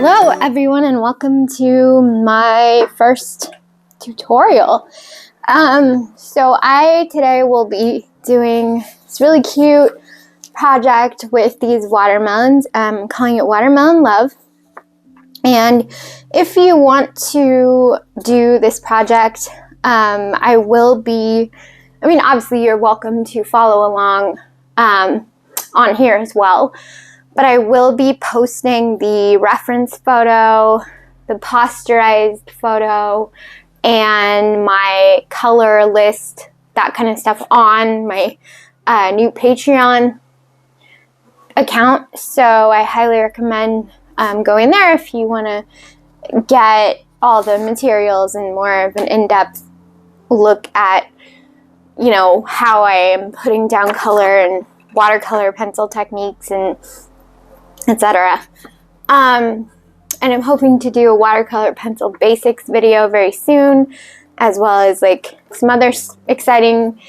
Hello everyone and welcome to my first tutorial. So I today will be doing this really cute project with these watermelons. I'm calling it Watermelon Love. And if you want to do this project, obviously you're welcome to follow along on here as well. But I will be posting the reference photo, the posterized photo, and my color list, that kind of stuff on my new Patreon account. So I highly recommend going there if you want to get all the materials and more of an in-depth look at, how I am putting down color and watercolor pencil techniques and etc. And I'm hoping to do a watercolor pencil basics video very soon, as well as like some other exciting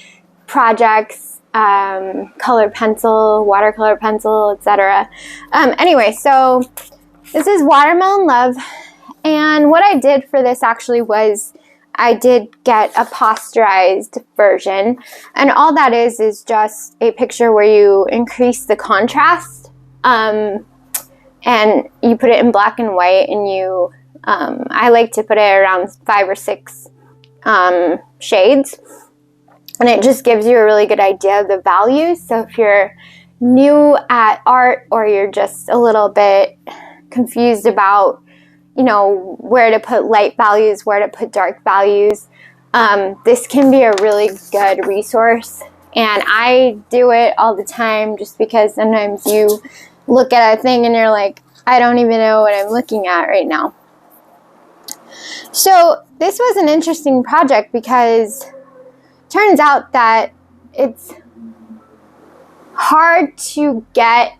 projects, colored pencil, watercolor pencil, etc. Anyway, so this is Watermelon Love, and what I did for this actually was I did get a posterized version, and all that is just a picture where you increase the contrast. And you put it in black and white, and I like to put it around 5 or 6 shades, and it just gives you a really good idea of the values. So if you're new at art, or you're just a little bit confused about, where to put light values, where to put dark values, this can be a really good resource. And I do it all the time just because sometimes you look at a thing and you're like, I don't even know what I'm looking at right now. So this was an interesting project because it turns out that it's hard to get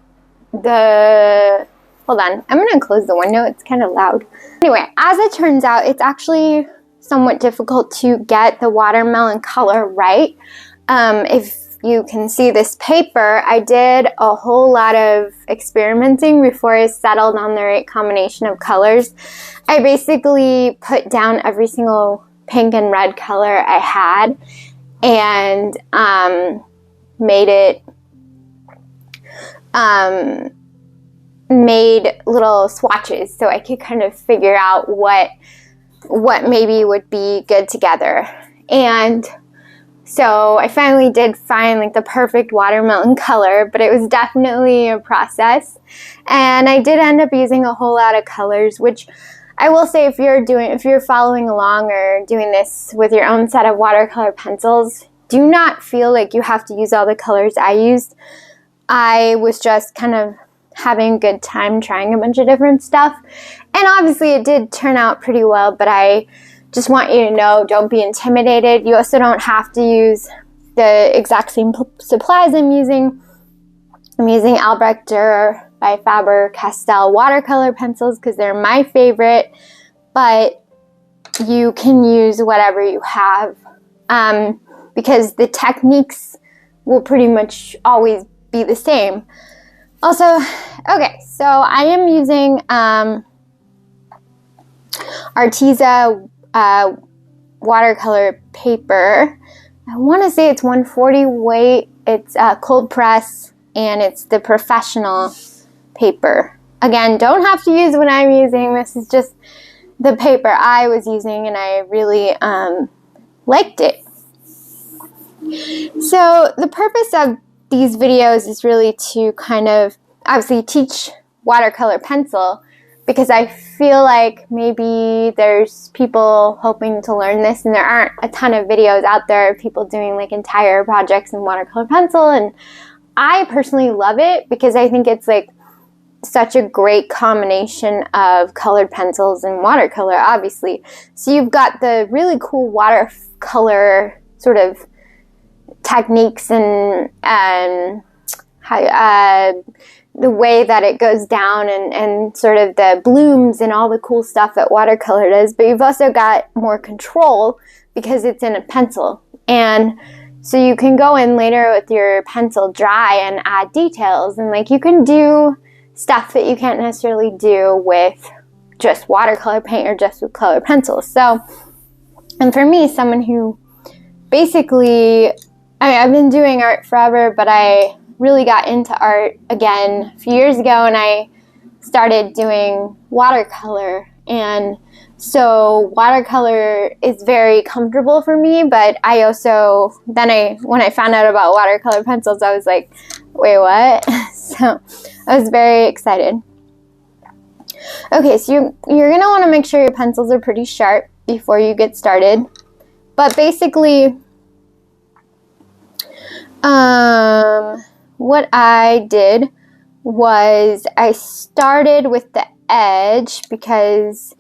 hold on, I'm going to close the window, it's kind of loud. Anyway, as it turns out, it's actually somewhat difficult to get the watermelon color right. If you can see this paper, I did a whole lot of experimenting before I settled on the right combination of colors. I basically put down every single pink and red color I had and made little swatches so I could kind of figure out what maybe would be good together. And so I finally did find like the perfect watermelon color, but it was definitely a process. And I did end up using a whole lot of colors, which I will say, if you're following along or doing this with your own set of watercolor pencils, do not feel like you have to use all the colors I used. I was just kind of having a good time trying a bunch of different stuff. And obviously it did turn out pretty well, but I just want you to know, don't be intimidated. You also don't have to use the exact same supplies I'm using. I'm using Albrecht Dürer by Faber-Castell watercolor pencils because they're my favorite, but you can use whatever you have because the techniques will pretty much always be the same. Also, okay, so I am using Arteza watercolor paper. I want to say it's 140 weight. It's cold press, and it's the professional paper. Again, don't have to use what I'm using. This is just the paper I was using, and I really liked it. So the purpose of these videos is really to kind of obviously teach watercolor pencil, because I feel like maybe there's people hoping to learn this, and there aren't a ton of videos out there of people doing like entire projects in watercolor pencil. And I personally love it because I think it's like such a great combination of colored pencils and watercolor, obviously. So you've got the really cool watercolor sort of techniques and the way that it goes down and sort of the blooms and all the cool stuff that watercolor does, but you've also got more control because it's in a pencil. And so you can go in later with your pencil dry and add details, and like you can do stuff that you can't necessarily do with just watercolor paint or just with colored pencils. So, and for me, someone who basically, I mean, I've been doing art forever, but I really got into art again a few years ago, and I started doing watercolor. And so watercolor is very comfortable for me, but I also, when I found out about watercolor pencils, I was like, wait, what? So I was very excited. Okay, so you're going to want to make sure your pencils are pretty sharp before you get started. But basically, what I did was I started with the edge because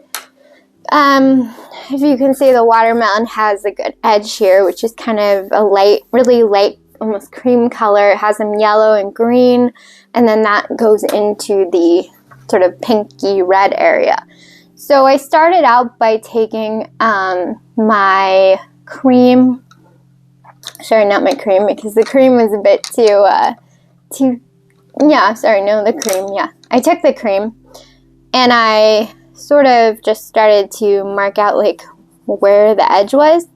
if you can see, the watermelon has a good edge here, which is kind of a light, really light, almost cream color. It has some yellow and green, and then that goes into the sort of pinky red area. So I started out by taking my cream, sorry, not my cream, because the cream was a bit too, yeah, sorry, no, the cream, yeah. I took the cream, and I sort of just started to mark out like where the edge was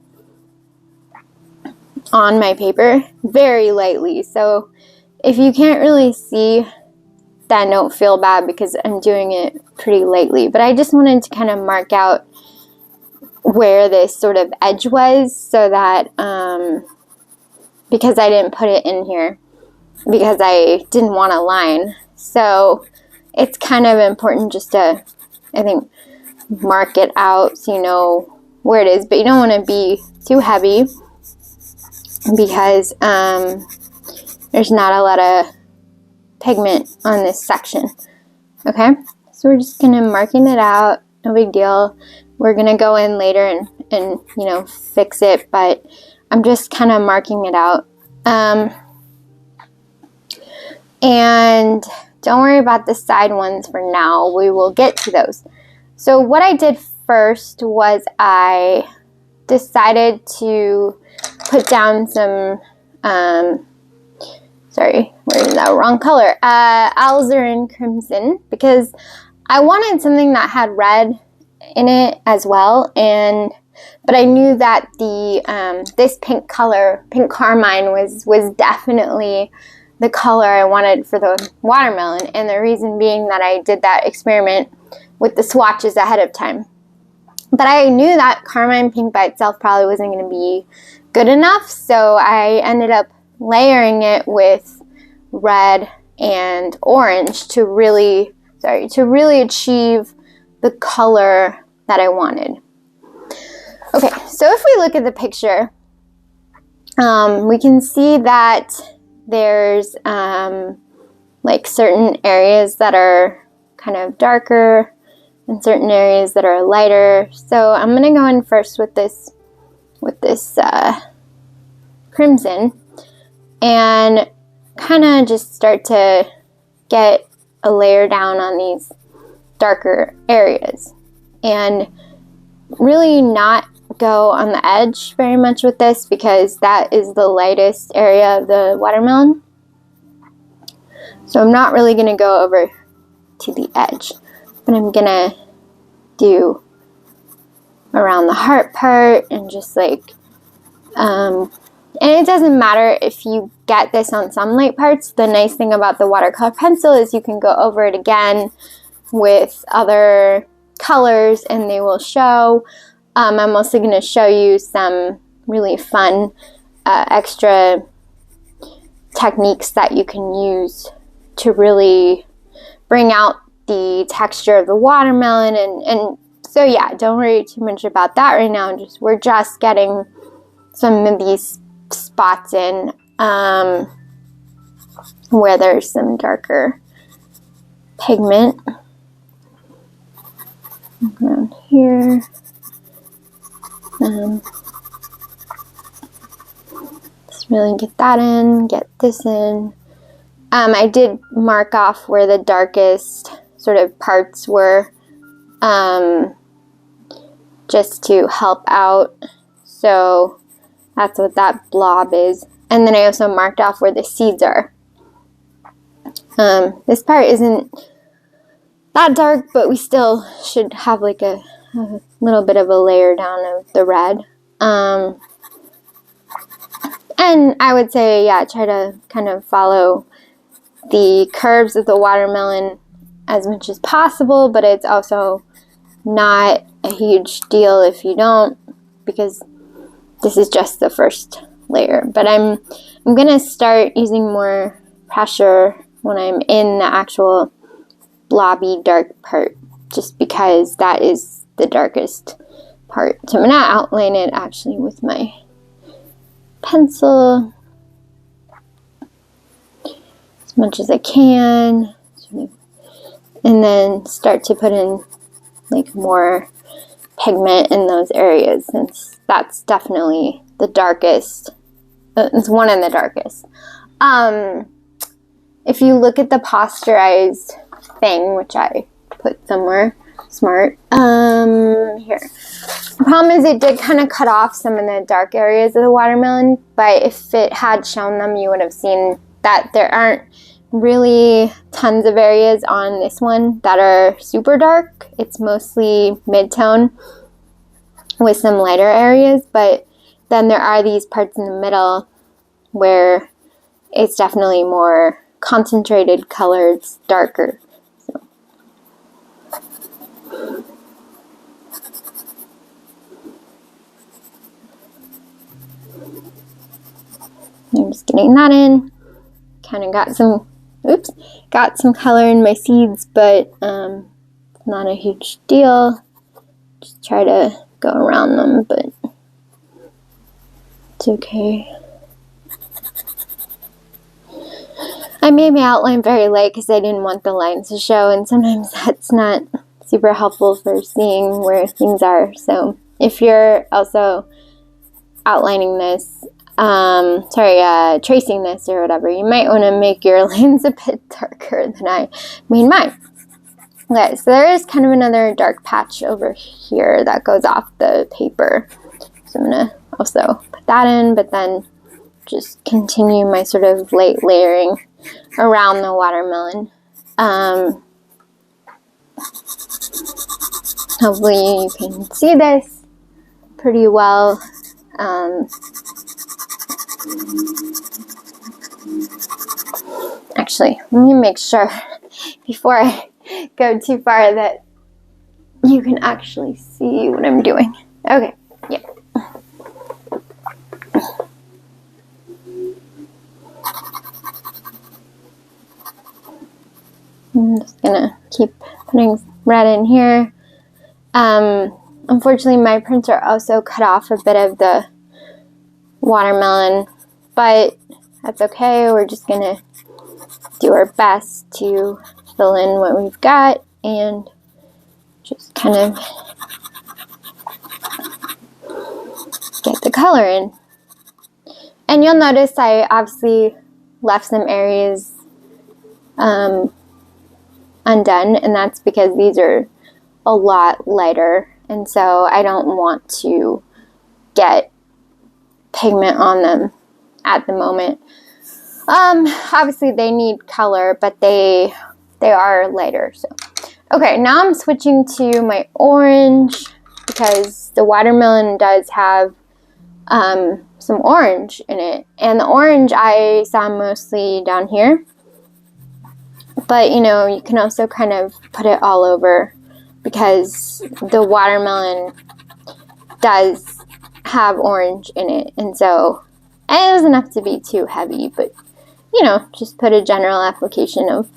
on my paper, very lightly. So if you can't really see, then don't feel bad because I'm doing it pretty lightly. But I just wanted to kind of mark out where this sort of edge was, so that because I didn't put it in here because I didn't want a line. So it's kind of important just to, I think, mark it out so you know where it is, but you don't want to be too heavy because there's not a lot of pigment on this section. Okay, so we're just gonna marking it out, no big deal. We're gonna go in later and you know, fix it, but I'm just kind of marking it out. And don't worry about the side ones for now. We will get to those. So what I did first was I decided to put down some, sorry, we're in the wrong color, alizarin crimson, because I wanted something that had red in it as well, but I knew that the this pink color, pink carmine, was definitely the color I wanted for the watermelon, and the reason being that I did that experiment with the swatches ahead of time. But I knew that carmine pink by itself probably wasn't going to be good enough, so I ended up layering it with red and orange to really achieve the color that I wanted. Okay, so if we look at the picture, we can see that there's like certain areas that are kind of darker and certain areas that are lighter. So I'm gonna go in first with this crimson and kind of just start to get a layer down on these darker areas, and really not go on the edge very much with this because that is the lightest area of the watermelon. So I'm not really going to go over to the edge, but I'm going to do around the heart part and just like, and it doesn't matter if you get this on some light parts. The nice thing about the watercolor pencil is you can go over it again with other colors and they will show. I'm also going to show you some really fun extra techniques that you can use to really bring out the texture of the watermelon. And so yeah, don't worry too much about that right now. We're just getting some of these spots in where there's some darker pigment. Around here. Just really get that in, get this in. I did mark off where the darkest sort of parts were, just to help out. So that's what that blob is. And then I also marked off where the seeds are. This part isn't that dark, but we still should have like a little bit of a layer down of the red. And I would say, yeah, try to kind of follow the curves of the watermelon as much as possible, but it's also not a huge deal if you don't, because this is just the first layer. But I'm gonna start using more pressure when I'm in the actual blobby dark part, just because that is the darkest part. So I'm gonna outline it actually with my pencil as much as I can, and then start to put in like more pigment in those areas, since that's definitely the darkest. It's one of the darkest. If you look at the posterized thing, which I put somewhere smart, here. The problem is it did kind of cut off some of the dark areas of the watermelon, but if it had shown them, you would have seen that there aren't really tons of areas on this one that are super dark. It's mostly mid-tone with some lighter areas, but then there are these parts in the middle where it's definitely more concentrated color. It's darker. So. I'm just getting that in. Kind of got some color in my seeds, but not a huge deal. Just try to go around them, but it's okay. I made my outline very light because I didn't want the lines to show, and sometimes that's not super helpful for seeing where things are. So if you're also outlining this, tracing this or whatever, you might want to make your lines a bit darker than I made mine. Okay, so there is kind of another dark patch over here that goes off the paper. So I'm going to also put that in, but then just continue my sort of light layering around the watermelon. Hopefully you can see this pretty well. Actually, let me make sure before I go too far that you can actually see what I'm doing. Okay, yeah. I'm just gonna keep putting red in here. Unfortunately, my printer also cut off a bit of the watermelon, but that's okay. We're just gonna do our best to fill in what we've got and just kind of get the color in. And you'll notice I obviously left some areas undone, and that's because these are a lot lighter, and so I don't want to get pigment on them at the moment. Obviously they need color, but they are lighter. So okay, now I'm switching to my orange because the watermelon does have some orange in it, and the orange I saw mostly down here, but you know, you can also kind of put it all over because the watermelon does have orange in it, and so it doesn't have to be too heavy, but you know, just put a general application of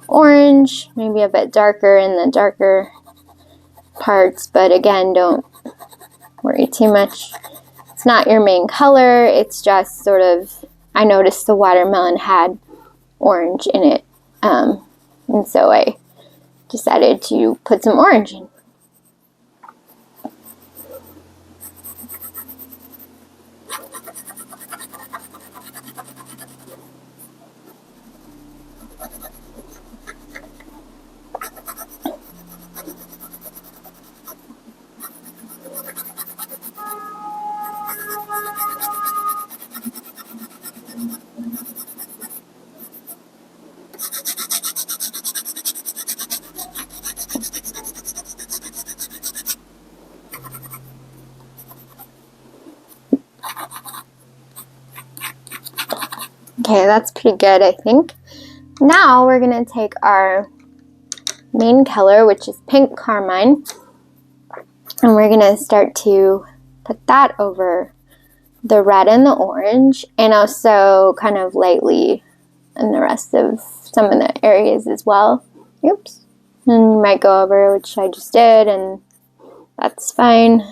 orange, maybe a bit darker in the darker parts, but again, don't worry too much. It's not your main color, it's just sort of, I noticed the watermelon had orange in it, and so I decided to put some orange in. Okay, that's pretty good, I think. Now we're gonna take our main color, which is pink carmine, and we're gonna start to put that over the red and the orange, and also kind of lightly in the rest of some of the areas as well. Oops. And you might go over, which I just did, and that's fine.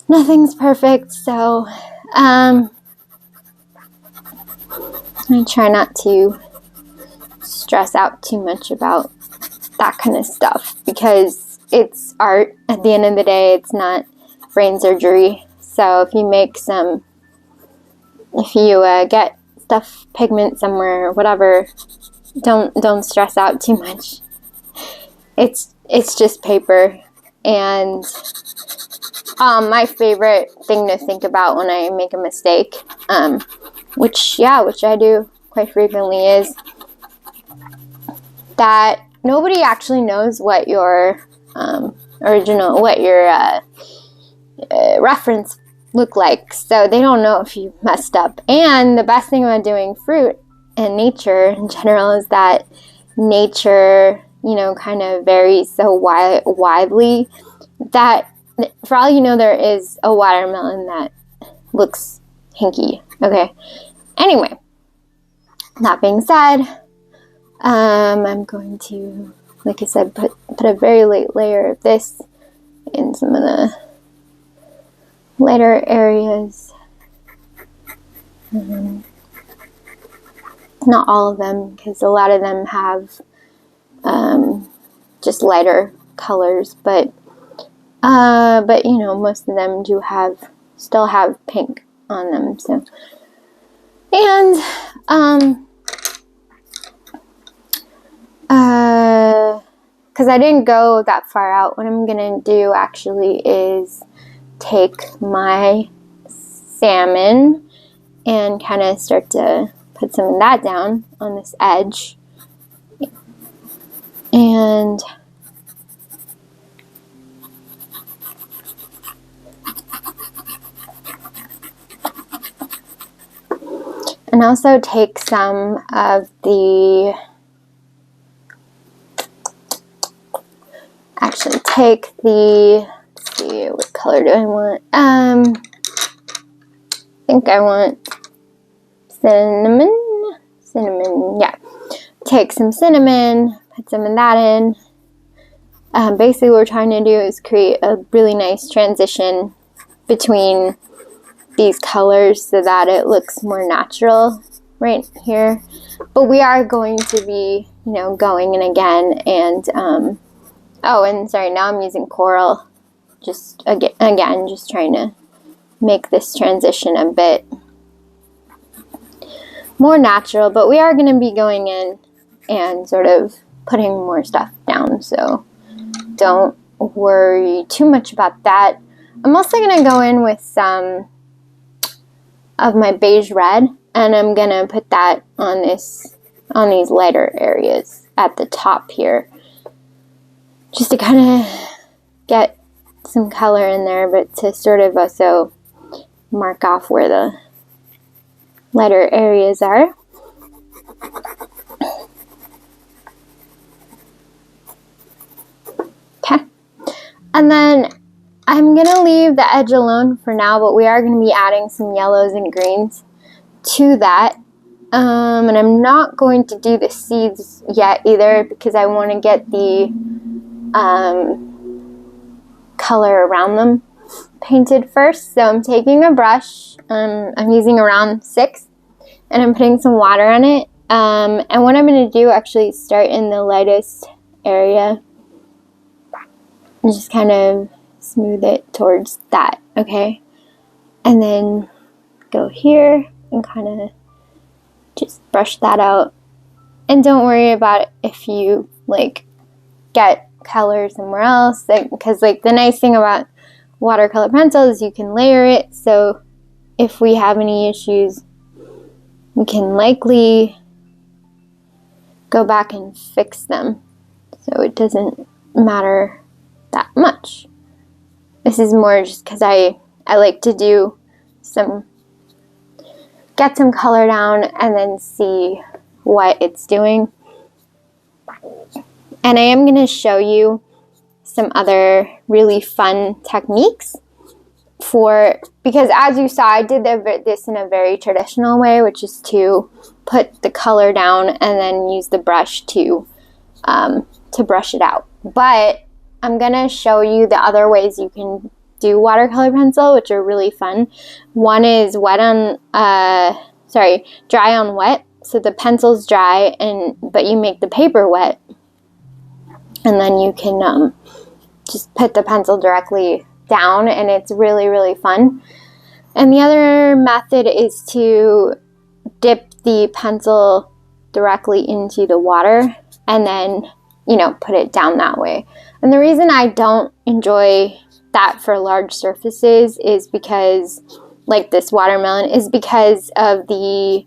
Nothing's perfect, so I try not to stress out too much about that kind of stuff, because it's art at the end of the day. It's not brain surgery. So if you make if you get stuff, pigment somewhere or whatever, don't stress out too much. It's just paper. And my favorite thing to think about when I make a mistake, which I do quite frequently, is that nobody actually knows what your reference look like, so they don't know if you messed up. And the best thing about doing fruit and nature in general is that nature, kind of varies so widely that for all you know, there is a watermelon that looks hinky. Okay. Anyway, that being said, I'm going to, like I said, put a very light layer of this in some of the lighter areas. Not all of them, because a lot of them have just lighter colors, but most of them still have pink on them. So, and because I didn't go that far out, what I'm gonna do actually is take my salmon and kind of start to put some of that down on this edge. And also take some of the, let's see, what color do I want? I think I want cinnamon, yeah. Take some cinnamon, put some of that in. Basically what we're trying to do is create a really nice transition between these colors so that it looks more natural right here. But we are going to be, going in again, and and sorry, now I'm using coral, just again, just trying to make this transition a bit more natural. But we are going to be going in and sort of putting more stuff down, so don't worry too much about that. I'm also going to go in with some of my beige red, and I'm going to put that on these lighter areas at the top here, just to kind of get some color in there, but to sort of also mark off where the lighter areas are. Okay. And then I'm going to leave the edge alone for now, but we are going to be adding some yellows and greens to that. And I'm not going to do the seeds yet either, because I want to get the color around them painted first. So I'm taking a brush, I'm using around 6, and I'm putting some water on it. And what I'm going to do actually is start in the lightest area and just kind of smooth it towards that, okay? And then go here and kind of just brush that out. And don't worry about it if you get color somewhere else, because the nice thing about watercolor pencil is you can layer it, so if we have any issues we can likely go back and fix them, so it doesn't matter that much. This is more just because I like to do some get some color down and then see what it's doing. And I am going to show you some other really fun techniques because as you saw, I did this in a very traditional way, which is to put the color down and then use the brush to brush it out. But I'm going to show you the other ways you can do watercolor pencil, which are really fun. One is dry on wet. So the pencil's dry, but you make the paper wet, and then you can just put the pencil directly down, and it's really, really fun. And the other method is to dip the pencil directly into the water and then, put it down that way. And the reason I don't enjoy that for large surfaces is because, like this watermelon, is because of the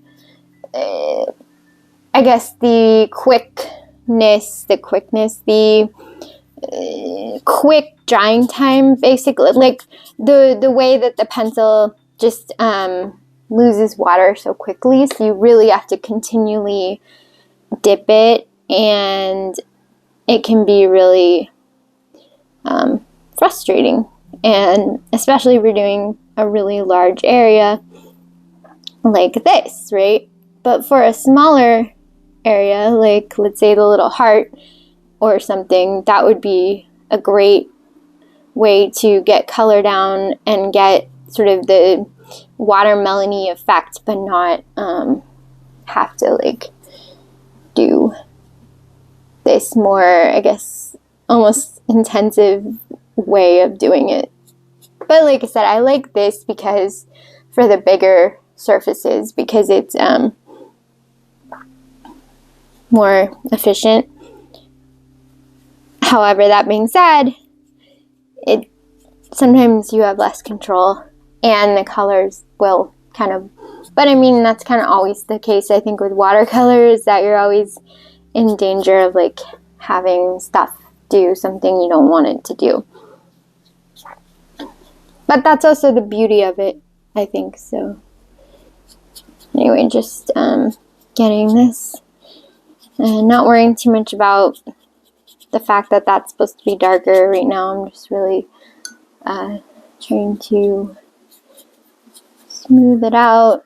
quick drying time, basically, like the way that the pencil just loses water so quickly, so you really have to continually dip it, and it can be really frustrating, and especially if you're doing a really large area like this, right? But for a smaller area, like let's say the little heart or something, that would be a great way to get color down and get sort of the watermelon-y effect, but not have to like do this more, I guess, almost intensive way of doing it. But like I said, I like this because for the bigger surfaces, because it's more efficient. However, that being said, sometimes you have less control and the colors will kind of, but I mean, that's kind of always the case, I think, with watercolors, that you're always in danger of like having stuff do something you don't want it to do. But that's also the beauty of it, I think. So anyway, just getting this and not worrying too much about the fact that that's supposed to be darker right now. I'm just really trying to smooth it out.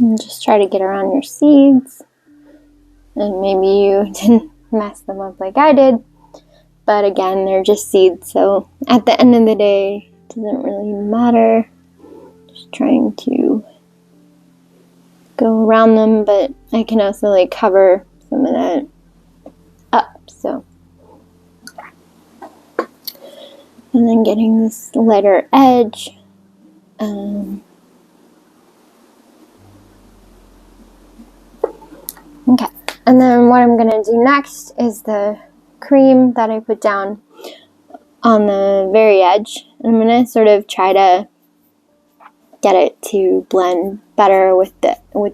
And just try to get around your seeds, and maybe you didn't mess them up like I did, but again, they're just seeds, so at the end of the day, it doesn't really matter. Just trying to go around them, but I can also like cover some of that up, so. And then getting this lighter edge. Okay, and then what I'm going to do next is the cream that I put down on the very edge. I'm going to sort of try to get it to blend better with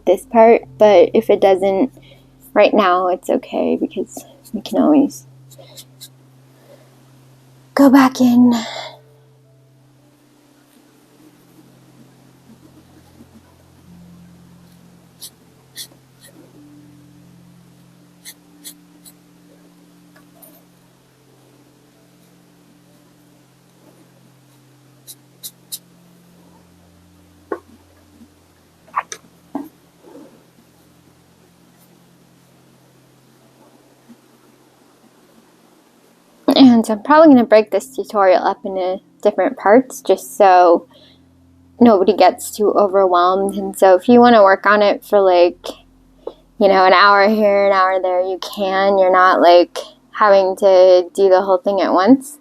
this part, but if it doesn't right now, it's okay, because we can always go back in. And so I'm probably going to break this tutorial up into different parts just so nobody gets too overwhelmed. And so if you want to work on it for like you know, an hour here, an hour there, you can. You're not like having to do the whole thing at once.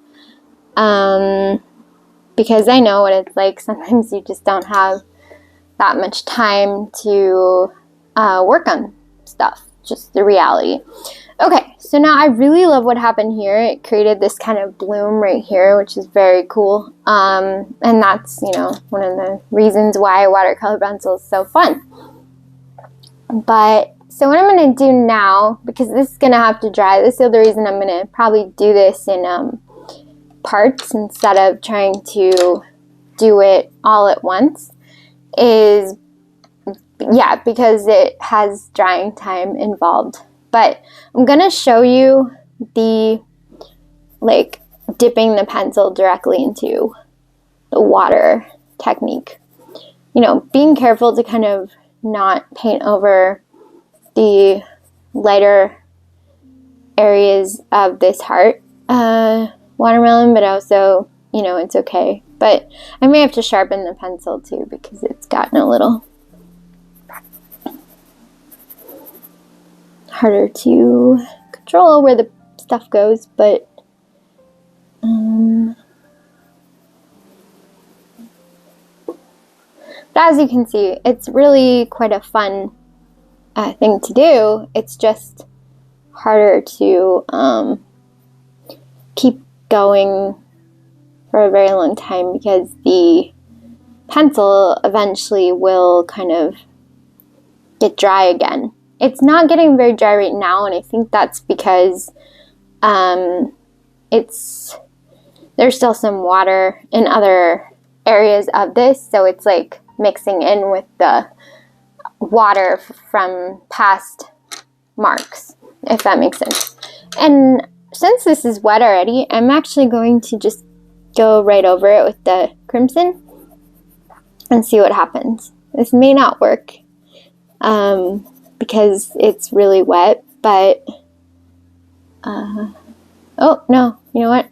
Because I know what it's like. Sometimes you just don't have that much time to work on stuff. Just the reality. Okay, so now I really love what happened here. It created this kind of bloom right here, which is very cool. And that's, you know, one of the reasons why watercolor pencil is so fun. But, so what I'm going to do now, because this is going to have to dry, this is the other reason I'm going to probably do this in parts instead of trying to do it all at once, is, yeah, because it has drying time involved. But I'm going to show you the, like, dipping the pencil directly into the water technique. You know, being careful to kind of not paint over the lighter areas of this heart watermelon, but also, you know, it's okay. But I may have to sharpen the pencil too because it's gotten a little harder to control where the stuff goes, but as you can see, it's really quite a fun thing to do. It's just harder to keep going for a very long time because the pencil eventually will kind of get dry again. It's not getting very dry right now, and I think that's because there's still some water in other areas of this, so it's like mixing in with the water from past marks, if that makes sense. And since this is wet already, I'm actually going to just go right over it with the crimson and see what happens. This may not work because it's really wet, but oh no, you know what?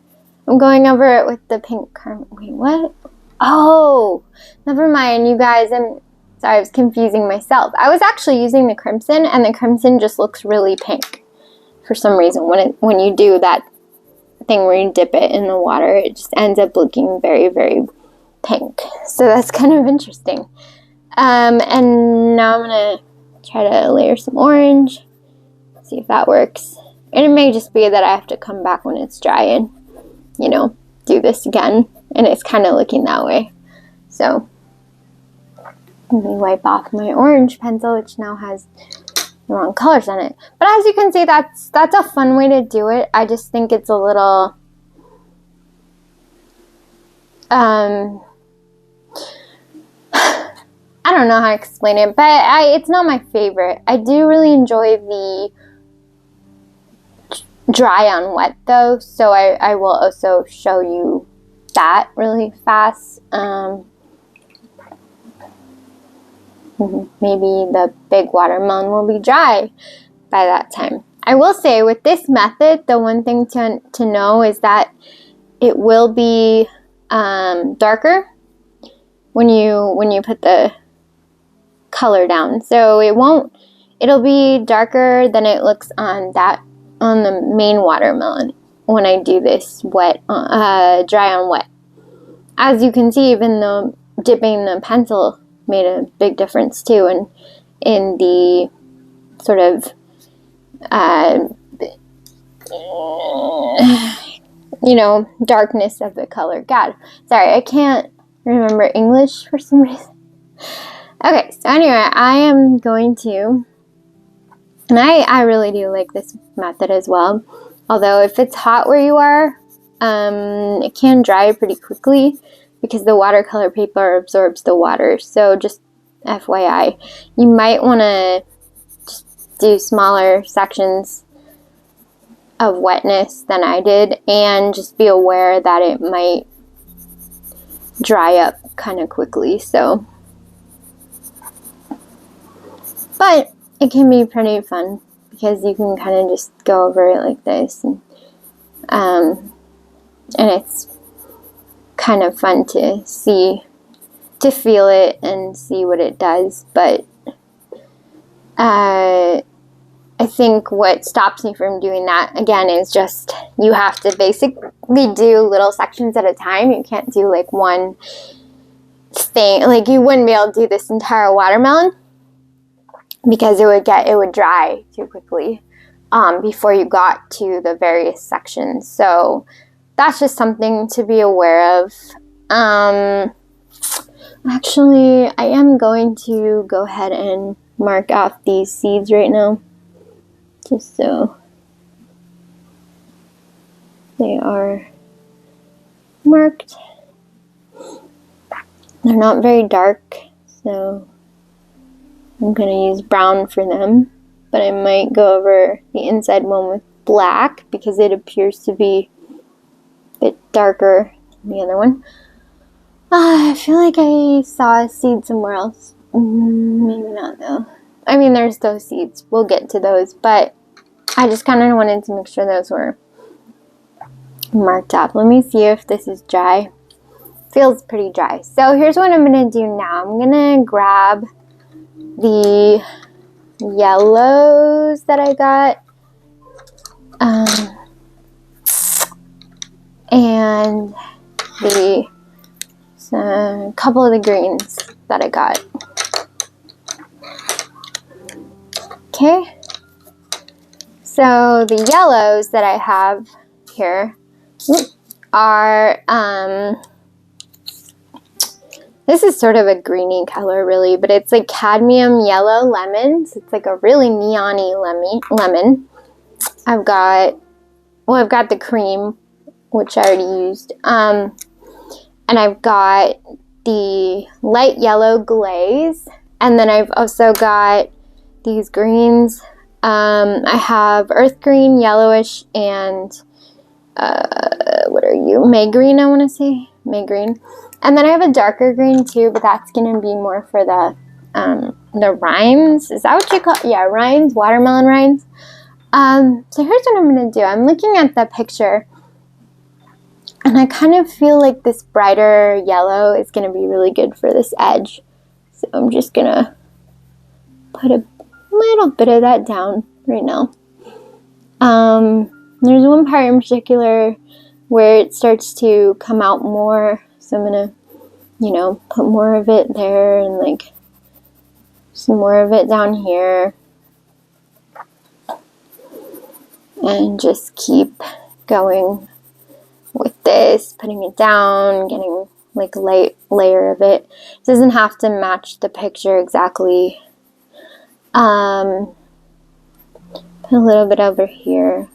I'm going over it with the pink caramel. Wait, what? Oh, never mind, you guys. I'm sorry, I was confusing myself. I was actually using the crimson, and the crimson just looks really pink for some reason. When you do that thing where you dip it in the water, it just ends up looking very, very pink. So that's kind of interesting. And now I'm gonna try to layer some orange, see if that works. And it may just be that I have to come back when it's dry and, you know, do this again. And it's kind of looking that way. So let me wipe off my orange pencil, which now has the wrong colors on it. But as you can see, that's a fun way to do it. I just think it's a little I don't know how to explain it, but it's not my favorite. I do really enjoy the dry on wet though, so I will also show you that really fast. Maybe the big watermelon will be dry by that time. I will say with this method, the one thing to know is that it will be darker when you put the color down. So it'll be darker than it looks on the main watermelon when I do this wet, dry on wet. As you can see, even though dipping the pencil made a big difference too in the sort of you know, darkness of the color. God, sorry, I can't remember English for some reason. Okay, so anyway, I am going to, and I really do like this method as well, although if it's hot where you are, it can dry pretty quickly because the watercolor paper absorbs the water. So just FYI, you might want to just do smaller sections of wetness than I did, and just be aware that it might dry up kind of quickly. So, but it can be pretty fun because you can kind of just go over it like this, and it's kind of fun to see, to feel it and see what it does. But I think what stops me from doing that, again, is just you have to basically do little sections at a time. You can't do like one thing. Like you wouldn't be able to do this entire watermelon because it would dry too quickly before you got to the various sections. So that's just something to be aware of. Actually, I am going to go ahead and mark off these seeds right now, just so they are marked. They're not very dark, so I'm going to use brown for them, but I might go over the inside one with black because it appears to be a bit darker than the other one. I feel like I saw a seed somewhere else. Maybe not though. I mean, there's those seeds. We'll get to those, but I just kind of wanted to make sure those were marked up. Let me see if this is dry. Feels pretty dry. So here's what I'm going to do now. I'm going to grab the yellows that I got. And a couple of the greens that I got. Okay. So the yellows that I have here are, this is sort of a greeny color really, but it's like cadmium yellow lemons. It's like a really neon-y lemon. I've got the cream, which I already used. And I've got the light yellow glaze. And then I've also got these greens. I have earth green, yellowish, and what are you? May green, I want to say. May green. And then I have a darker green too, but that's going to be more for the rinds. Is that what you call it? Yeah, rinds, watermelon rinds. So here's what I'm going to do. I'm looking at the picture, and I kind of feel like this brighter yellow is going to be really good for this edge. So I'm just going to put a little bit of that down right now. There's one part in particular where it starts to come out more. So I'm going to, put more of it there and like some more of it down here. And just keep going with this, putting it down, getting like a light layer of it. It doesn't have to match the picture exactly. Put a little bit over here.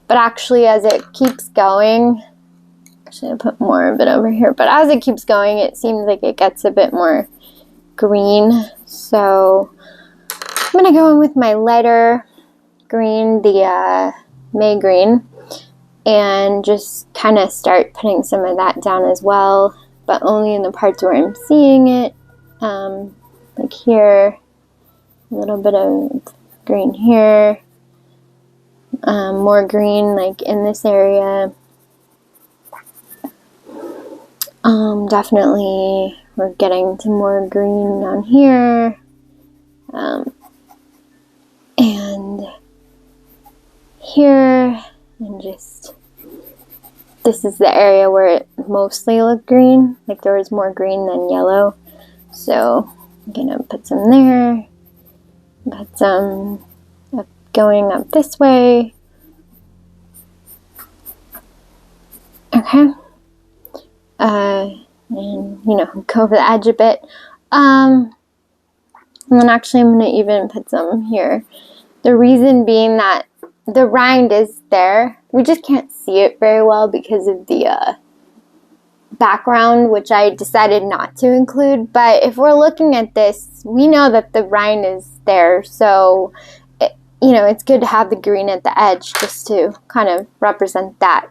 But actually as it keeps going, actually I put more of it over here, but as it keeps going it seems like it gets a bit more green. So I'm going to go in with my lighter green, the May green, and just kind of start putting some of that down as well, but only in the parts where I'm seeing it, like here, a little bit of green here, more green like in this area. Definitely we're getting to more green down here, and here, and just this is the area where it mostly looked green, like there was more green than yellow. So I'm gonna put some there, put some going up this way. Okay. And go over the edge a bit. And then actually I'm going to even put some here. The reason being that the rind is there. We just can't see it very well because of the background, which I decided not to include. But if we're looking at this, we know that the rind is there. So, it's good to have the green at the edge just to kind of represent that.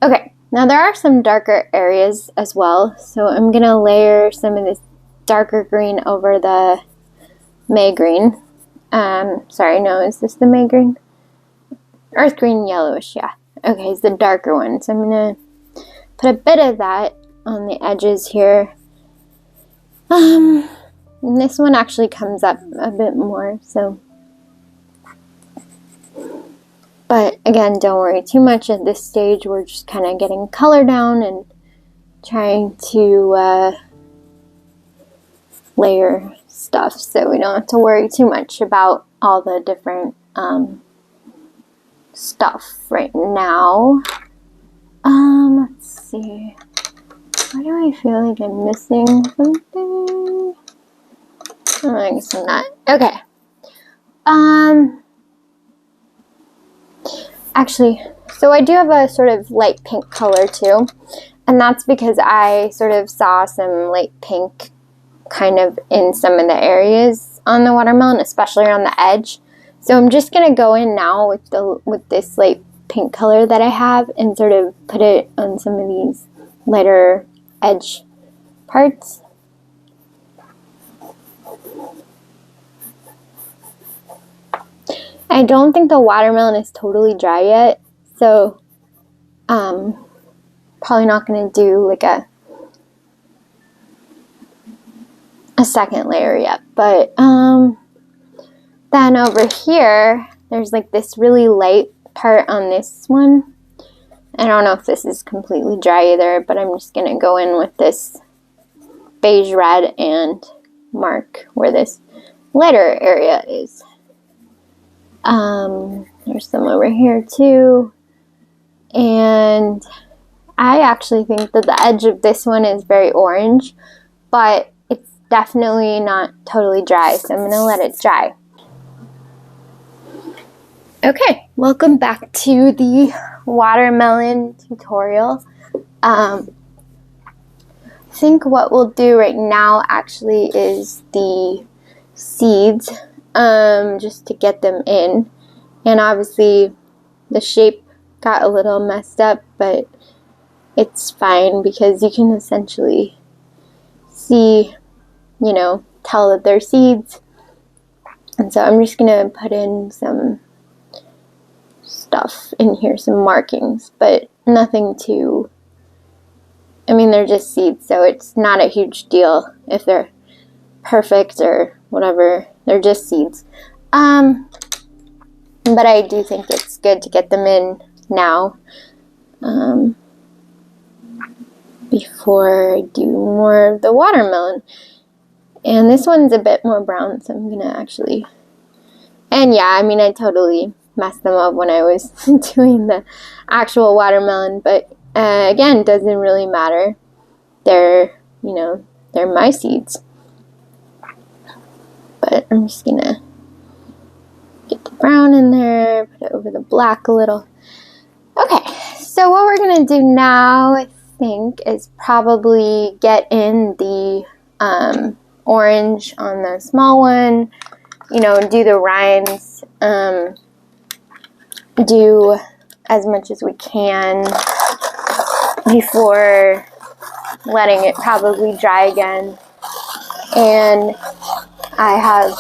Okay. Now there are some darker areas as well, so I'm going to layer some of this darker green over the May green. Sorry, no, is this the May green? Earth green, yellowish, yeah. Okay, it's the darker one, so I'm going to put a bit of that on the edges here. And this one actually comes up a bit more, so But again, don't worry too much at this stage. We're just kind of getting color down and trying to layer stuff, so we don't have to worry too much about all the different stuff right now. Let's see. Why do I feel like I'm missing something? Oh, I guess I'm not. Okay. Actually, so I do have a sort of light pink color too, and that's because I sort of saw some light pink kind of in some of the areas on the watermelon, especially around the edge. So I'm just gonna go in now with this light pink color that I have and sort of put it on some of these lighter edge parts. I don't think the watermelon is totally dry yet, so probably not gonna do like a second layer yet. But then over here there's like this really light part on this one. I don't know if this is completely dry either, but I'm just gonna go in with this beige red and mark where this lighter area is. There's some over here too, and I actually think that the edge of this one is very orange, but it's definitely not totally dry, so I'm going to let it dry. Okay, welcome back to the watermelon tutorial. I think what we'll do right now actually is the seeds, just to get them in. And obviously the shape got a little messed up, but it's fine because you can essentially see, you know, tell that they're seeds. And so I'm just gonna put in some stuff in here, some markings, but nothing too, I mean, they're just seeds, so it's not a huge deal if they're perfect or whatever. They're just seeds. But I do think it's good to get them in now, before I do more of the watermelon. And this one's a bit more brown, so I'm gonna actually, and yeah, I mean, I totally messed them up when I was doing the actual watermelon, but again, doesn't really matter. They're, you know, they're my seeds. But I'm just gonna get the brown in there, put it over the black a little. Okay, so what we're gonna do now, I think, is probably get in the orange on the small one, you know, do the rinds, do as much as we can before letting it probably dry again. And I have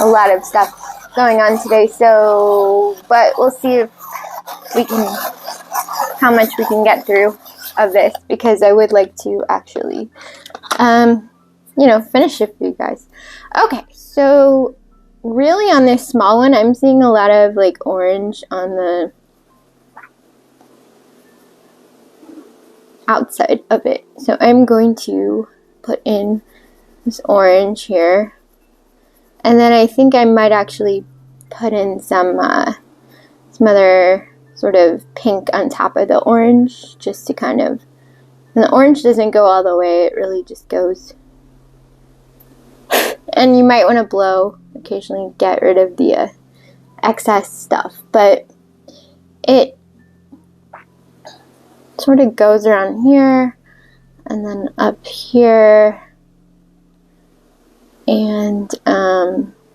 a lot of stuff going on today, so, but we'll see if we can, how much we can get through of this, because I would like to actually, you know, finish it for you guys. Okay, so really on this small one, I'm seeing a lot of like orange on the outside of it. So I'm going to put in this orange here. And then I think I might actually put in some other sort of pink on top of the orange, just to kind of, and the orange doesn't go all the way, it really just goes. And you might want to blow occasionally, get rid of the excess stuff, but it sort of goes around here and then up here and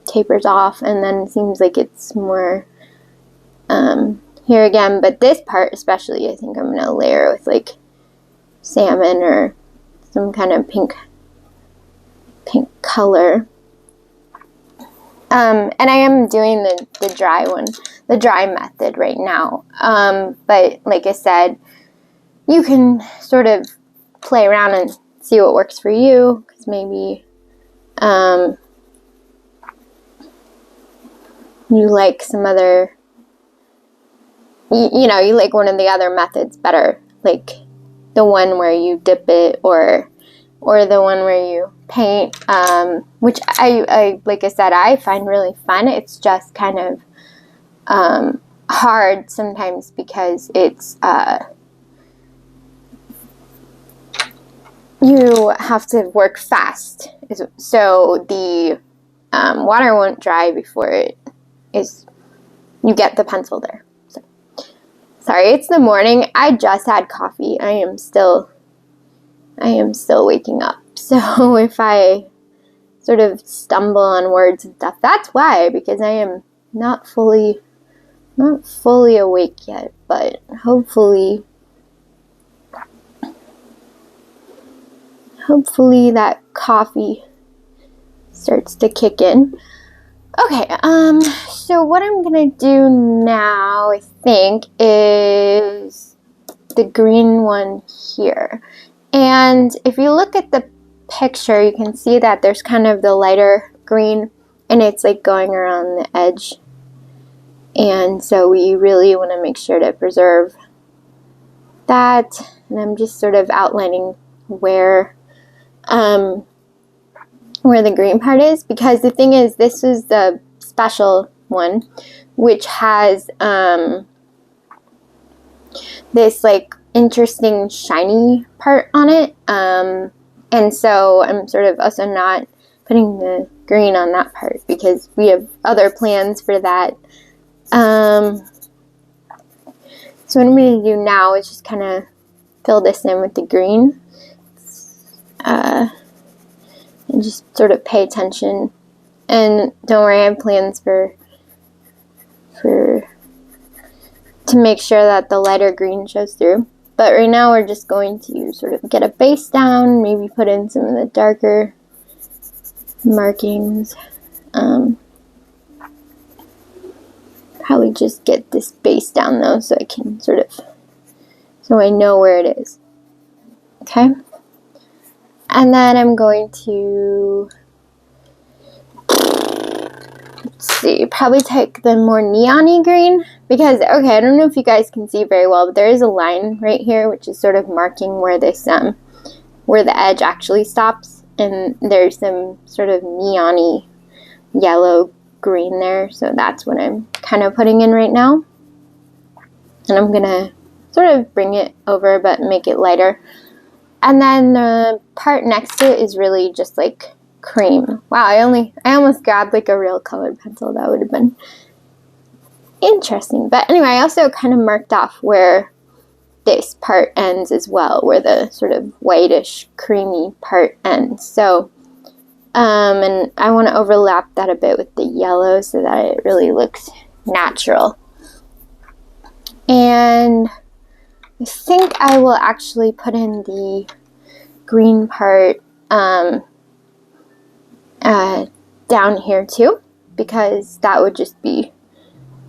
tapers off, and then it seems like it's more here again. But this part especially, I think I'm going to layer with like salmon or some kind of pink color. And I am doing the dry one, the dry method right now. But like I said, you can sort of play around and see what works for you, because maybe you like some other, you know, you like one of the other methods better, like the one where you dip it, or the one where you paint, which I like I said, I find really fun. It's just kind of hard sometimes because it's you have to work fast, so the water won't dry before it is you get the pencil there. So sorry, it's the morning. I just had coffee. I am still waking up. So if I sort of stumble on words and stuff, that's why, because I am not fully awake yet, but hopefully that coffee starts to kick in. Okay, so what I'm gonna do now, I think, is the green one here. And if you look at the picture, you can see that there's kind of the lighter green, and it's like going around the edge. And so we really want to make sure to preserve that. And I'm just sort of outlining where the green part is, because the thing is, this is the special one, which has this like interesting shiny part on it, and so I'm sort of also not putting the green on that part because we have other plans for that. So what I'm going to do now is just kind of fill this in with the green, and just sort of pay attention. And don't worry, I have plans to make sure that the lighter green shows through. But right now we're just going to sort of get a base down, maybe put in some of the darker markings. Probably just get this base down though, so I can so I know where it is. Okay? And then I'm going to, let's see, probably take the more neon-y green, because, okay, I don't know if you guys can see very well, but there is a line right here which is sort of marking where this, where the edge actually stops, and there's some sort of neon-y yellow green there, so that's what I'm kind of putting in right now. And I'm gonna sort of bring it over but make it lighter. And then the part next to it is really just like cream. Wow, I almost grabbed like a real colored pencil. That would have been interesting. But anyway, I also kind of marked off where this part ends as well, where the sort of whitish creamy part ends. So and I want to overlap that a bit with the yellow so that it really looks natural. And I think I will actually put in the green part down here too, because that would just be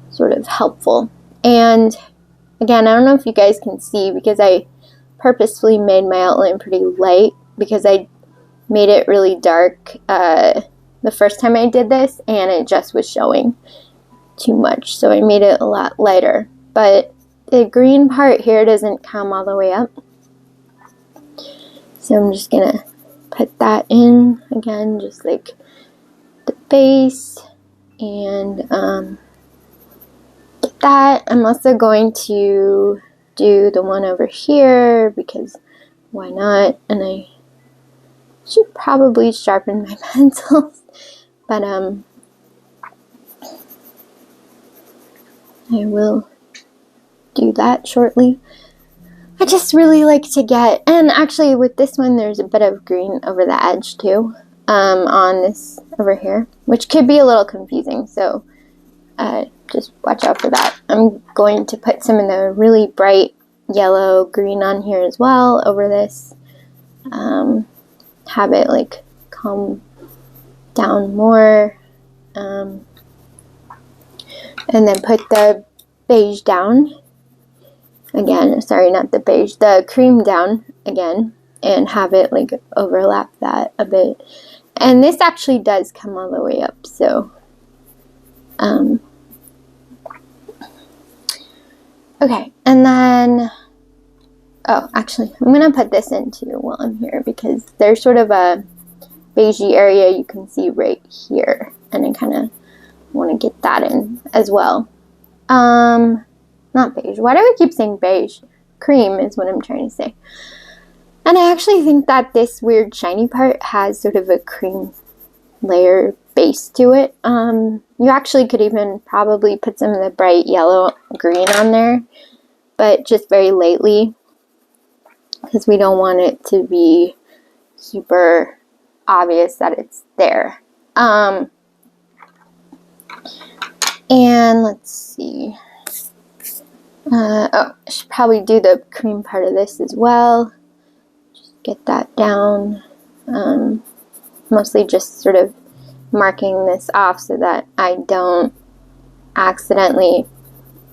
sort of helpful. And again, I don't know if you guys can see, because I purposefully made my outline pretty light, because I made it really dark the first time I did this, and it just was showing too much, so I made it a lot lighter. But the green part here doesn't come all the way up, so I'm just gonna put that in again, just like the base. And that, I'm also going to do the one over here, because why not? And I should probably sharpen my pencils, but I will do that shortly. I just really like to get, and actually with this one there's a bit of green over the edge too, on this over here, which could be a little confusing, so just watch out for that. I'm going to put some of the really bright yellow green on here as well over this, have it like come down more, and then put the beige down again, sorry, not the beige, the cream down again, and have it like overlap that a bit. And this actually does come all the way up, so Okay, and then, oh, actually, I'm going to put this in too while I'm here because there's sort of a beigey area you can see right here. And I kind of want to get that in as well. Not beige. Why do I keep saying beige? Cream is what I'm trying to say. And I actually think that this weird shiny part has sort of a cream layer base to it. You actually could even probably put some of the bright yellow green on there, but just very lightly because we don't want it to be super obvious that it's there. And let's see. Oh, I should probably do the cream part of this as well. Just get that down. Mostly just sort of marking this off so that I don't accidentally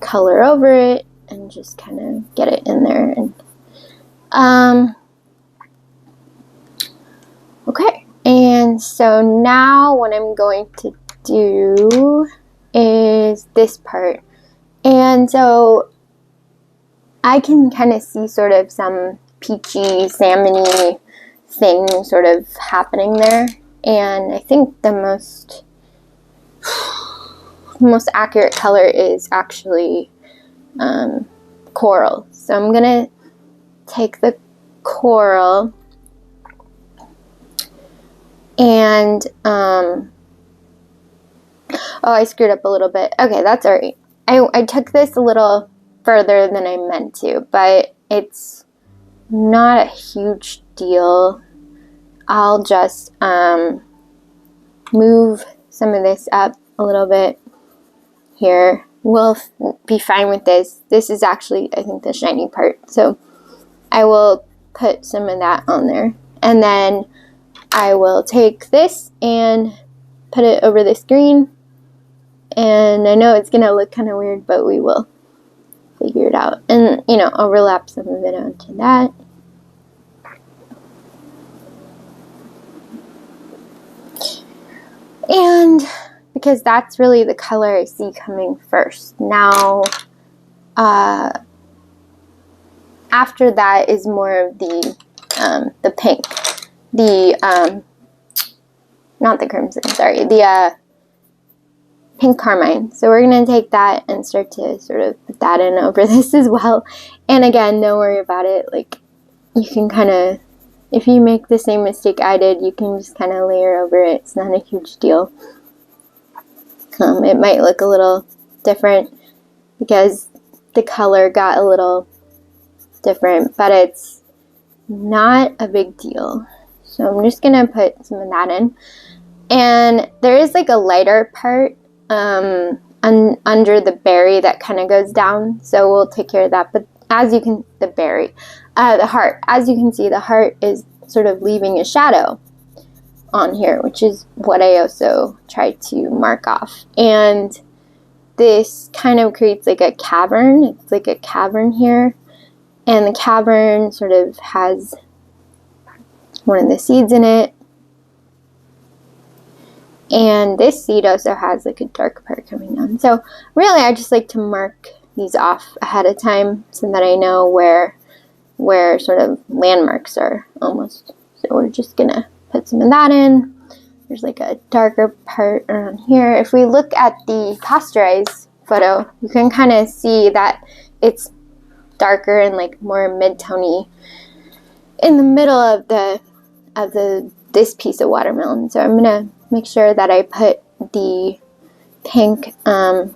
color over it and just kind of get it in there. And okay, and so now what I'm going to do is this part. And so I can kind of see sort of some peachy, salmon-y thing sort of happening there. And I think the most accurate color is actually coral. So I'm gonna take the coral and oh, I screwed up a little bit. Okay, that's all right. I took this a little further than I meant to, but it's not a huge deal. I'll just move some of this up a little bit here. We'll be fine with this. This is actually, I think, the shiny part. So I will put some of that on there. And then I will take this and put it over this green. And I know it's going to look kind of weird, but we will figure it out. And, you know, overlap some of it onto that. And because that's really the color I see coming first. Now, after that is more of the pink. Not the crimson, sorry. The pink carmine. So we're going to take that and start to sort of put that in over this as well. And again, don't worry about it. Like, you can kind of, if you make the same mistake I did, you can just kind of layer over it. It's not a huge deal. It might look a little different because the color got a little different, but it's not a big deal. So I'm just going to put some of that in. And there is like a lighter part under the berry that kind of goes down. So we'll take care of that. But as you can, the heart, as you can see, the heart is sort of leaving a shadow on here, which is what I also tried to mark off. And this kind of creates like a cavern. It's like a cavern here. And the cavern sort of has one of the seeds in it. And this seed also has like a dark part coming down. So really I just like to mark these off ahead of time so that I know where sort of landmarks are almost. So we're just gonna put some of that in. There's like a darker part around here. If we look at the pasteurized photo, you can kind of see that it's darker and like more mid-tony in the middle of this piece of watermelon. So I'm gonna make sure that I put the pink in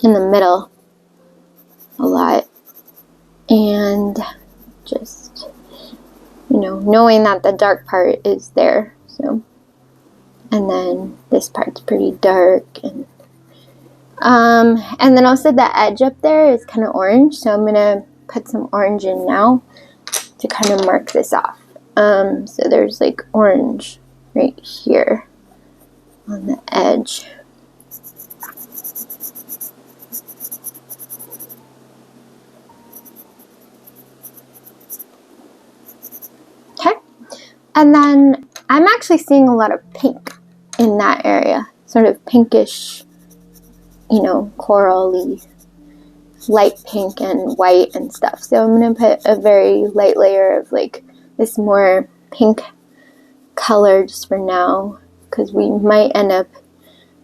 the middle a lot, and just, you know, knowing that the dark part is there. So, and then this part's pretty dark, and then also the edge up there is kind of orange, so I'm gonna put some orange in now to kind of mark this off. So there's like orange right here on the edge. Okay, and then I'm actually seeing a lot of pink in that area, sort of pinkish, you know, corally light pink and white and stuff. So I'm going to put a very light layer of like this more pink color just for now, because we might end up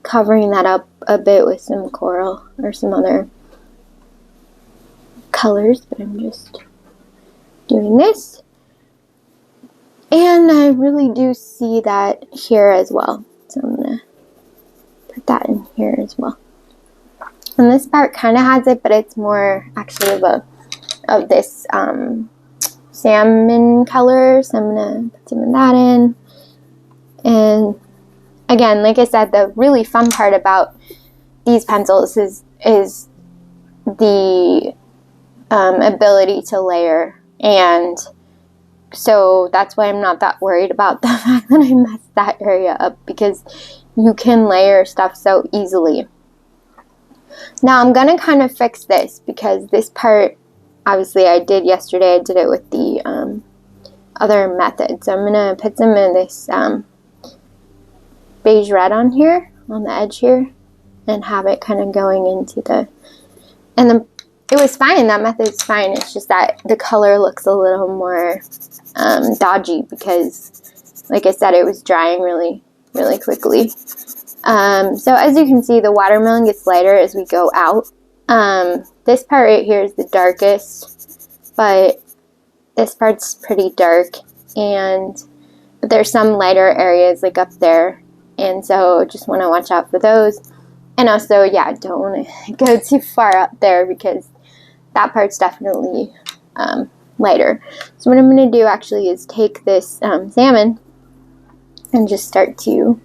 covering that up a bit with some coral or some other colors, but I'm just doing this. And I really do see that here as well, so I'm going to put that in here as well. And this part kind of has it, but it's more actually of this salmon color, so I'm going to put some of that in. And again, like I said, the really fun part about these pencils is the ability to layer, and so that's why I'm not that worried about the fact that I messed that area up, because you can layer stuff so easily. Now I'm going to kind of fix this, because this part, obviously I did yesterday, I did it with the other method. So I'm going to put some of this beige red on here, on the edge here, and have it kind of going into the, and then it was fine, that method's fine, it's just that the color looks a little more dodgy, because like I said, it was drying really quickly. So as you can see, the watermelon gets lighter as we go out. This part right here is the darkest, but this part's pretty dark, and there's some lighter areas like up there, and so just want to watch out for those. And also, yeah, don't want to go too far up there, because that part's definitely lighter. So what I'm going to do actually is take this salmon and just start to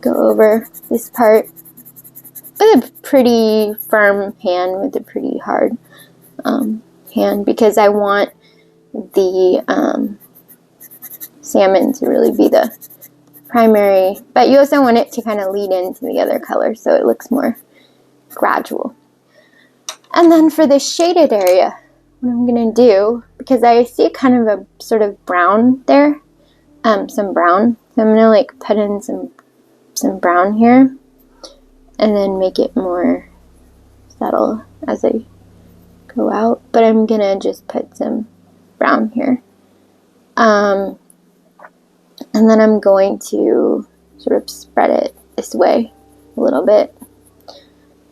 go over this part with a pretty firm hand, with a pretty hard hand, because I want the salmon to really be the primary, but you also want it to kind of lead into the other color so it looks more gradual. And then for this shaded area, what I'm going to do, because I see kind of a sort of brown there, some brown, so I'm going to like put in some brown here, and then make it more subtle as I go out, but I'm going to just put some brown here. And then I'm going to sort of spread it this way a little bit.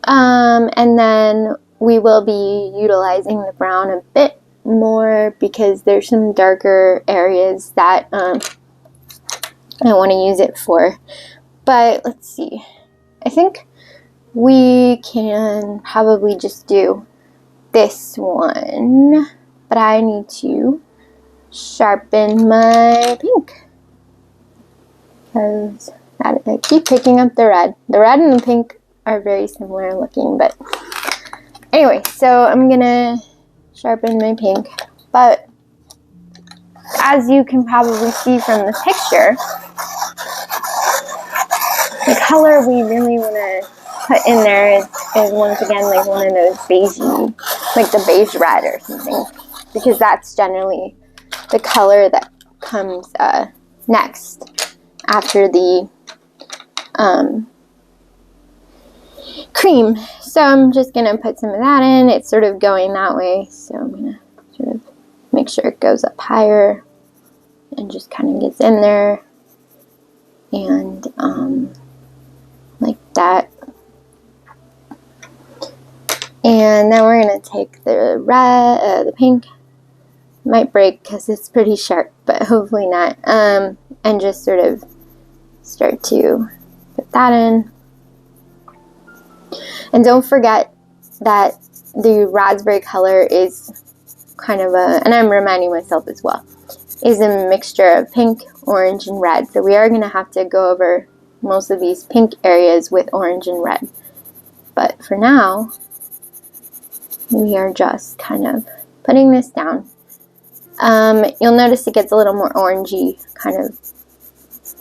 And then we will be utilizing the brown a bit more, because there's some darker areas that I want to use it for. But let's see. I think we can probably just do this one, but I need to sharpen my pink, because I keep picking up the red. The red and the pink are very similar looking, but anyway, so I'm gonna sharpen my pink. But as you can probably see from the picture, the color we really want to put in there is once again like one of those beigey, like the beige red or something, because that's generally the color that comes next after the cream. So I'm just going to put some of that in. It's sort of going that way, so I'm going to sort of make sure it goes up higher and just kind of gets in there, and like that. And then we're going to take the red, the pink, might break because it's pretty sharp, but hopefully not, and just sort of start to put that in. And don't forget that the raspberry color is kind of a, and I'm reminding myself as well, is a mixture of pink, orange, and red. So we are going to have to go over most of these pink areas with orange and red. But for now, we are just kind of putting this down. You'll notice it gets a little more orangey, kind of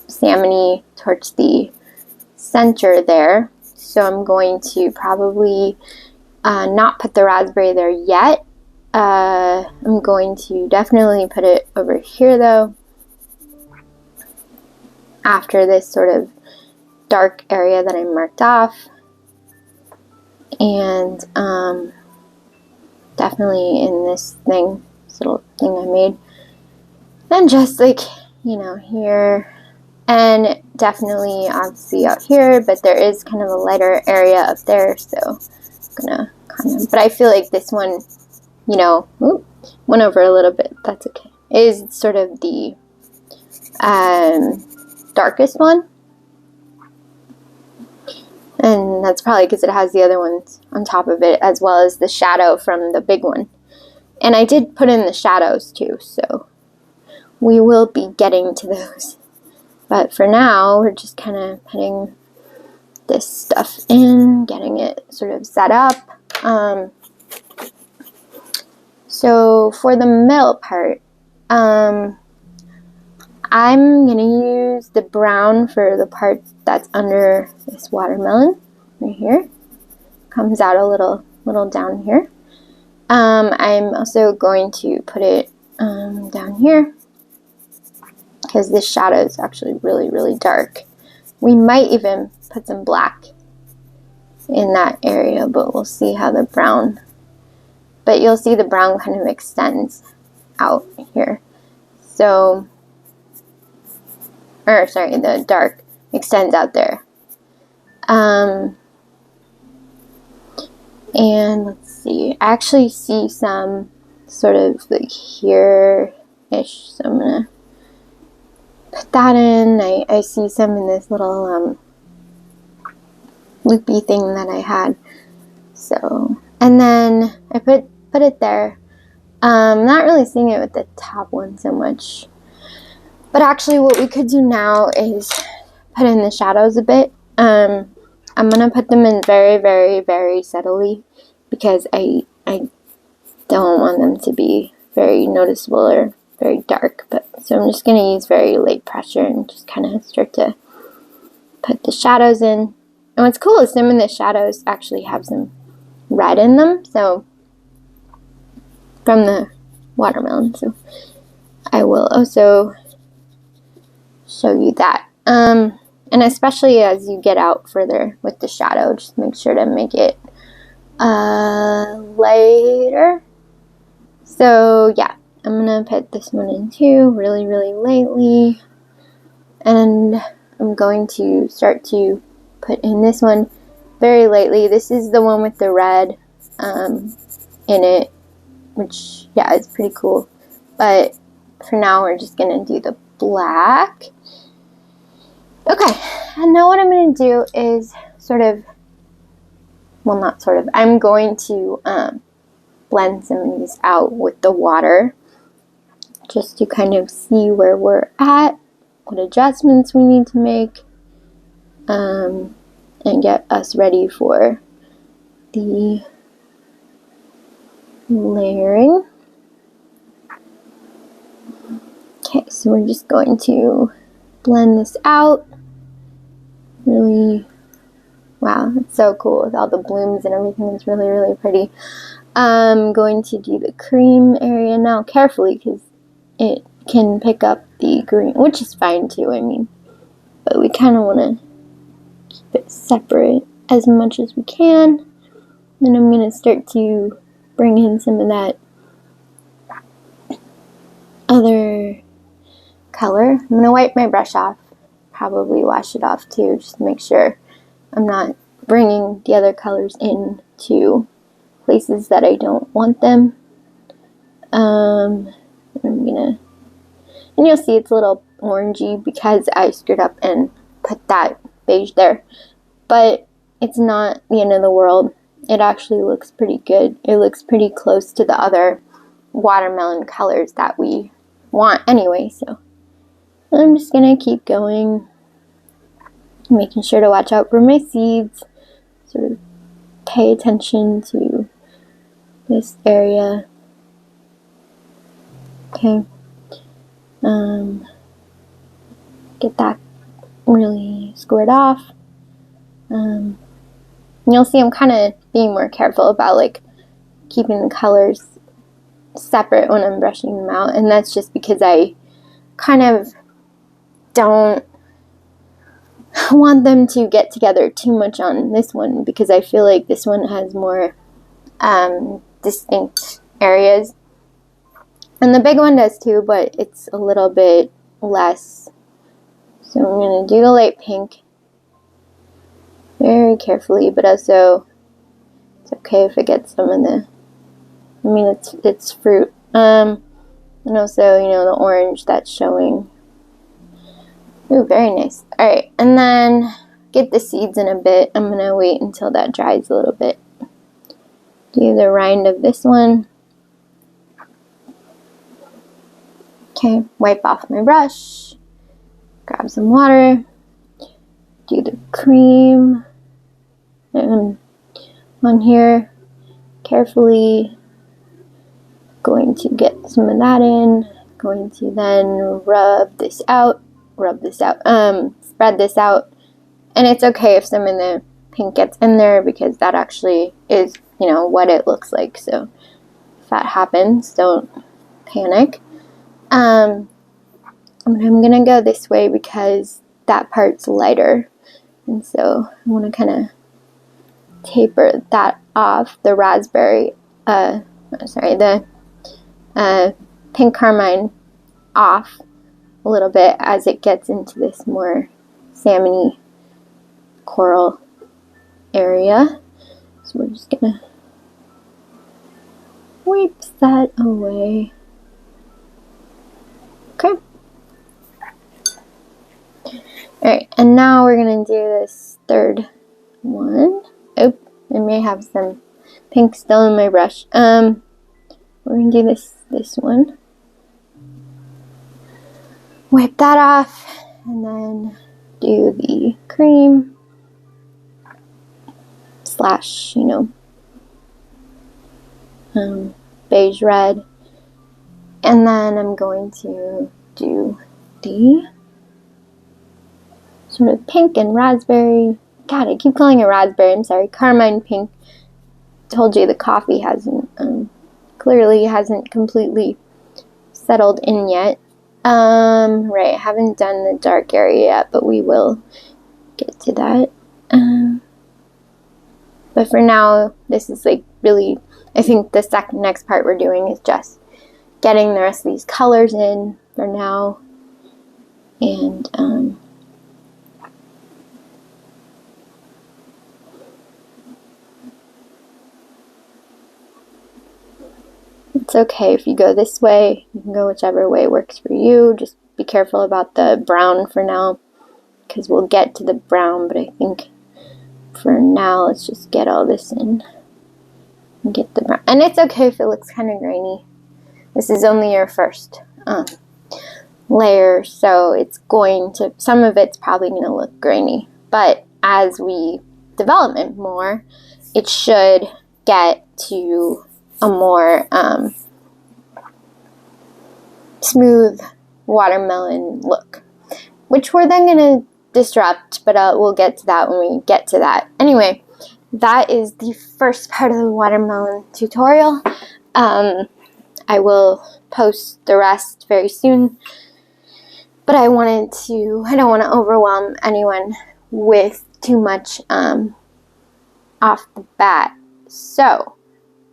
salmony towards the center there. So I'm going to probably not put the raspberry there yet. I'm going to definitely put it over here though, after this sort of dark area that I marked off. And definitely in this little thing I made. And just like, you know, here, and definitely obviously out here, but there is kind of a lighter area up there, so I'm gonna kind of, but I feel like this one, you know, went over a little bit, that's okay, is sort of the darkest one. And that's probably because it has the other ones on top of it, as well as the shadow from the big one. And I did put in the shadows too, so we will be getting to those. But for now, we're just kind of putting this stuff in, getting it sort of set up. So for the middle part, I'm going to use the brown for the part that's under this watermelon right here. Comes out a little down here. I'm also going to put it down here because this shadow is actually really, really dark. We might even put some black in that area, but we'll see how the brown, but you'll see the brown kind of extends out here. So, or sorry, the dark extends out there. And let's see, I actually see some sort of like here-ish, so I'm gonna put that in. I see some in this little loopy thing that I had. So, and then I put it there. Not really seeing it with the top one so much. But actually what we could do now is put in the shadows a bit. I'm going to put them in very, very, very subtly because I don't want them to be very noticeable or very dark. But so I'm just going to use very light pressure and just kind of start to put the shadows in. And what's cool is some of the shadows actually have some red in them, so from the watermelon. So I will also show you that. And especially as you get out further with the shadow, just make sure to make it lighter. So yeah, I'm gonna put this one in too, really, really lightly. And I'm going to start to put in this one very lightly. This is the one with the red in it, which, yeah, it's pretty cool. But for now, we're just gonna do the black. Okay, and now what I'm going to do is I'm going to blend some of these out with the water just to kind of see where we're at, what adjustments we need to make, and get us ready for the layering. Okay, so we're just going to blend this out. Really, wow, it's so cool with all the blooms and everything. It's really, really pretty. I'm going to do the cream area now carefully because it can pick up the green, which is fine too, I mean, but we kind of want to keep it separate as much as we can. Then I'm going to start to bring in some of that other color. I'm going to wipe my brush off, probably wash it off too, just to make sure I'm not bringing the other colors in to places that I don't want them. I'm gonna, and you'll see it's a little orangey because I screwed up and put that beige there, but it's not the end of the world. It actually looks pretty good. It looks pretty close to the other watermelon colors that we want anyway, so I'm just gonna keep going, making sure to watch out for my seeds, sort of pay attention to this area. Okay, get that really squared off. You'll see I'm kind of being more careful about like keeping the colors separate when I'm brushing them out, and that's just because I kind of don't want them to get together too much on this one, because I feel like this one has more distinct areas. And the big one does too, but it's a little bit less. So I'm going to do the light pink very carefully, but also it's okay if it gets some of the, I mean, it's fruit. And also, you know, the orange that's showing. Ooh, very nice. Alright, and then get the seeds in a bit. I'm going to wait until that dries a little bit. Do the rind of this one. Okay, wipe off my brush. Grab some water. Do the cream. And on here, carefully going to get some of that in. Going to then rub this out. Spread this out. And it's okay if some of the pink gets in there, because that actually is, you know, what it looks like. So if that happens, don't panic. I'm gonna go this way because that part's lighter, and so I want to kind of taper that off, the raspberry, the pink carmine off a little bit as it gets into this more salmony coral area. So we're just gonna wipe that away. Okay. Alright, and now we're gonna do this third one. Oh, I may have some pink still in my brush. We're gonna do this one. Wipe that off, and then do the cream slash, you know, beige red. And then I'm going to do the sort of pink and raspberry. God, I keep calling it raspberry. I'm sorry. Carmine pink. Told you the coffee hasn't, clearly hasn't completely settled in yet. Right, I haven't done the dark area yet, but we will get to that. But for now, this is like really, I think the next part we're doing is just getting the rest of these colors in for now, and it's okay if you go this way. You can go whichever way works for you. Just be careful about the brown for now, because we'll get to the brown, but I think for now let's just get all this in and get the brown. And it's okay if it looks kind of grainy. This is only your first layer, so it's going to, some of it's probably going to look grainy, but as we develop it more, it should get to a more smooth watermelon look, which we're then going to disrupt, but we'll get to that when we get to that. Anyway, that is the first part of the watermelon tutorial. I will post the rest very soon, but I don't want to overwhelm anyone with too much off the bat. So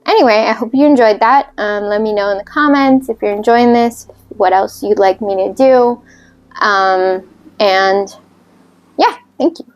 anyway, I hope you enjoyed that. Let me know in the comments if you're enjoying this, what else you'd like me to do. And yeah, thank you.